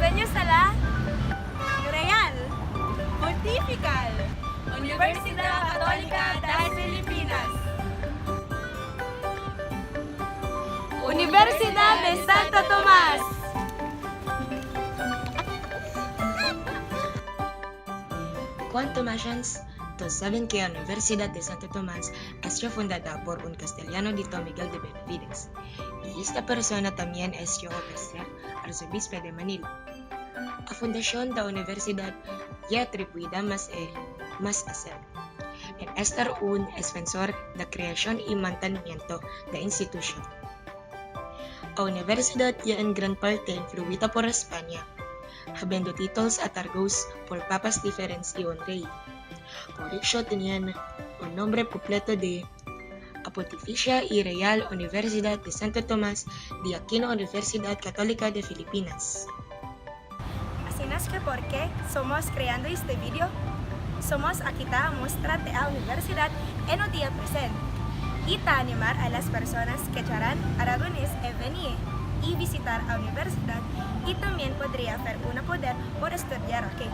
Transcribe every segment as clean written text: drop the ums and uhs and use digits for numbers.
Desempeños a la Real, Pontifical, Universidad Católica de las Filipinas. Universidad de Santo Tomás. Juan Tomasians, todos saben que la Universidad de Santo Tomás es fundada por un castellano dito Miguel de Benavides, y esta persona también es tercer arzobispo de Manila. La fundación de la universidad ya atribuida más a ser, en estar un defensor de la creación y mantenimiento de la institución. La universidad ya en gran parte influida por España, habiendo títulos otorgados por papas diferentes y un rey. Por ello tenían un nombre completo de la Pontificia y Real Universidad de Santo Tomás de Aquino Universidad Católica de Filipinas. Así es que por qué somos creando este video, somos aquí a mostrar de la universidad en el día presente y a animar a las personas que quieran aragonés venir y visitar la universidad y también podría hacer un poder por estudiar aquí.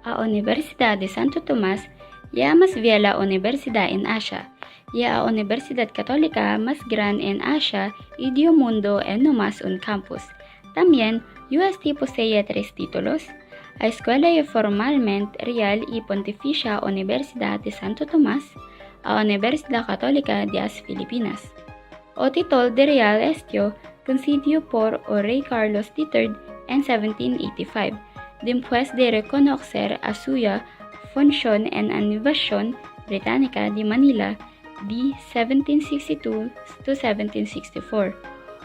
La Universidad de Santo Tomás ya más vieja universidad en Asia, ya la Universidad Católica más grande en Asia y dio mundo en no más un campus. También, UST posee 3 títulos, la Escuela formalmente Real y Pontificia Universidad de Santo Tomás, la Universidad Católica de las Filipinas. El título de Real estuvo concedido por el Rey Carlos III en 1785, después de reconocer a suya función en la invasión británica de Manila de 1762-1764.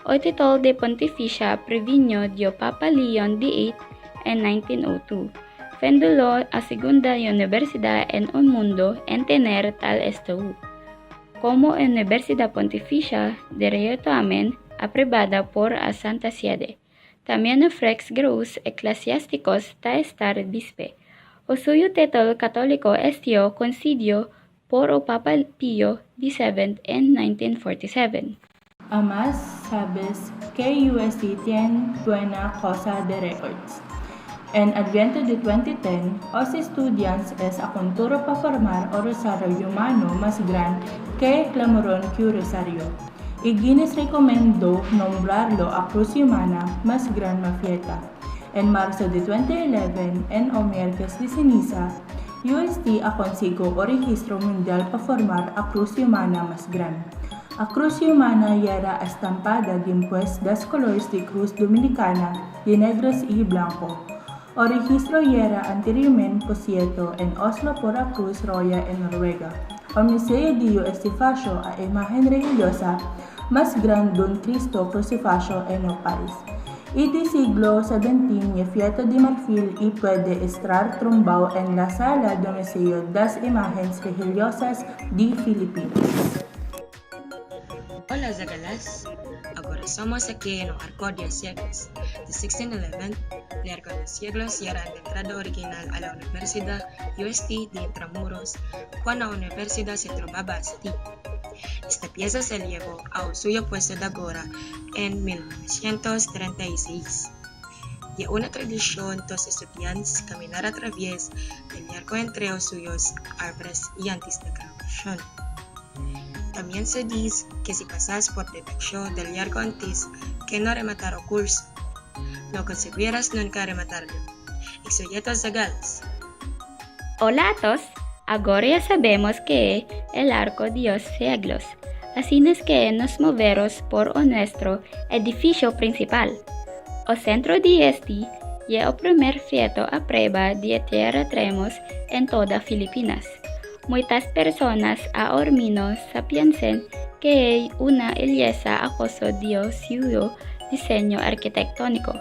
El título de Pontificia provino de Papa León VIII en 1902, siendo la segunda universidad en el mundo en tener tal estatus, como Universidad Pontificia directamente aprobada por la Santa Sede. También ofrece grados eclesiásticos de estar bispe. El suyo título católico estuvo concedido por el Papa Pío XVII en 1947. Además, sabes que UST tiene buena cosa de records. En Adviento de 2010, los estudiantes es a cultura para formar el rosario humano más grande que Clamorón que Rosario. Y Guinness recomendó nombrarlo a Cruz Humana más grande fiesta. En marzo de 2011, en el miércoles de ceniza, UST consiguió el registro mundial para formar a Cruz Humana más grande. La Cruz Humana ya era estampada después de los colores de Cruz Dominicana de negros y blanco. El registro ya era anteriormente puesto en Oslo por la Cruz Royal en Noruega. El museo de UST fashion a imagen religiosa más grande de un Cristo crucifijo en el país. Y de siglo XVII fiesta de marfil y puede estar trombado en la sala del Museo de las Imágenes Religiosas de Filipinas. Hola Zagalas, ahora somos aquí en el Arco de Siglos. De 1611, el Arco de Siglos era la entrada original a la Universidad UST de Intramuros, cuando la universidad se trovaba así. Esta pieza se llevó a suyo puesto de ahora en 1936. Y una tradición de los estudiantes caminar a través del arco entre los suyos árboles y antes de graduación. También se dice que si pasas por debajo del arco antes que no rematar el curso, no conseguirás nunca rematarlo. Y soy Zagalas. Hola a todos, ahora ya sabemos que el arco de los siglos. Así es que nos movemos por nuestro edificio principal. El centro de este es el primer feto a prueba de terremotos en toda Filipinas. Muchas personas ahora mismo piensan que hay una belleza acoso de su diseño arquitectónico.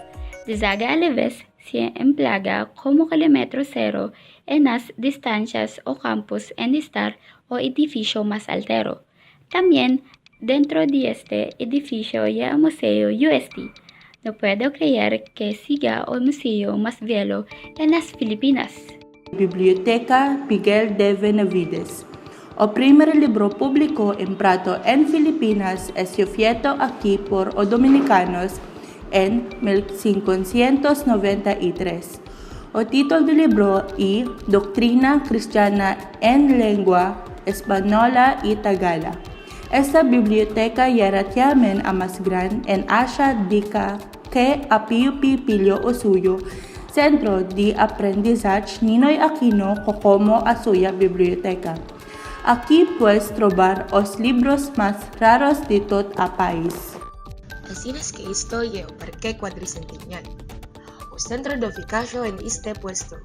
Desde Aleves se emplea como kilómetro cero en las distancias o campus en estar o edificio más altero. También dentro de este edificio hay el Museo UST. No puedo creer que siga el museo más viejo en las Filipinas. Biblioteca Miguel de Benavides. El primer libro público impreso en Filipinas es escrito aquí por los dominicanos en 1593. O título del libro y Doctrina Cristiana en Lengua Española y Tagala. Esta biblioteca era realmente a más grande en Asia dica que a Pipilio o suyo centro de aprendizaje Ninoy Aquino como a suya biblioteca. Aquí puedes trobar os libros más raros de todo el país. Así es que esto es el Parque Cuadricentennial, o centro de ubicación en este puesto.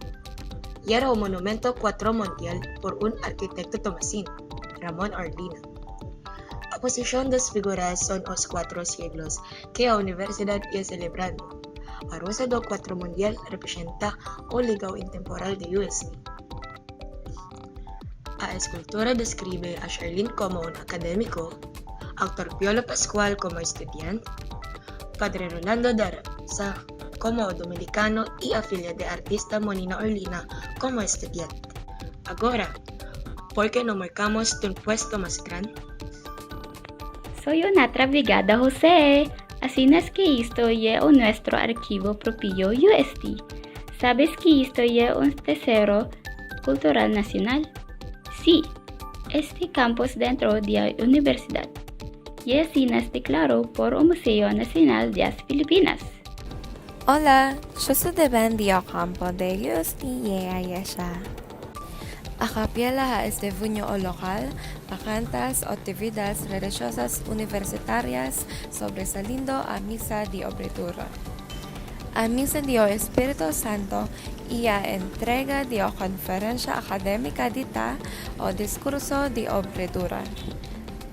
Y era un monumento mundial por un arquitecto tomasino, Ramón Ordina. A posición de las figuras son los 4 siglos que la universidad está celebrando. A rosa do 4 mundial representa o legado intemporal de UST. A escultura describe a Charlene como un académico, Autor Piolo Pascual como estudiante, Padre Rolando Daraza como dominicano y afiliado de artista Monina Orlina como estudiante. Ahora, ¿por qué no marcamos un puesto más grande? Soy una brigada José. Así es que esto es nuestro archivo propio UST. ¿Sabes que esto es un tesoro cultural nacional? Sí, este campus dentro de la universidad. Y así nos declaró por el Museo Nacional de las Filipinas. Hola, yo soy de Bendy Ocampo de UST Yesha. A capella es de vuño o local, vacantas actividades religiosas universitarias sobresaliendo a misa de obretura. A misa de Espíritu Santo y a entrega de conferencia académica dita o discurso de obretura.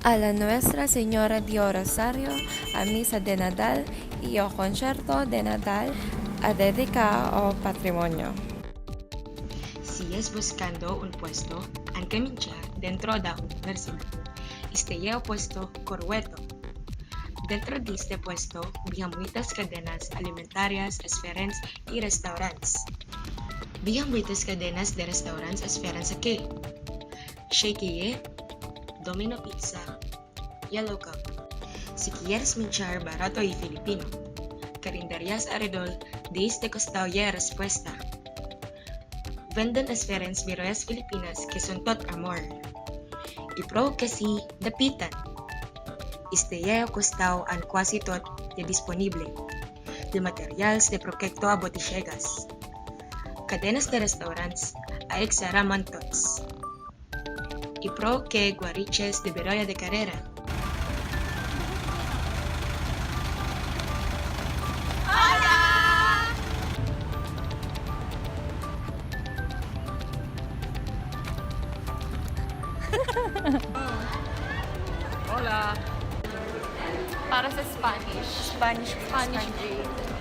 A la Nuestra Señora de Rosario, a misa de Nadal y o concierto de Nadal a dedicar ao patrimonio. Si es buscando un puesto, han que minchar dentro de la universidad. Este es el puesto Corweto. Dentro de este puesto, había muchas cadenas alimentarias, esferas y restaurantes. Había muchas cadenas de restaurantes esferas aquí. Shakeye, Domino Pizza, Yellow Cup. Si quieres minchar barato y filipino, carinderias alrededor de este costado ya respuesta. Venden esferas viroyas filipinas que son tot amor. Y pro que sí, dapitan. Este ya costado an quasi tot ya disponible. De materiales de proyecto a botichegas. Cadenas de restaurantes a exaraman tots. Y pro que guariches de viroya de carrera. Para sa Spanish. Spanish grade.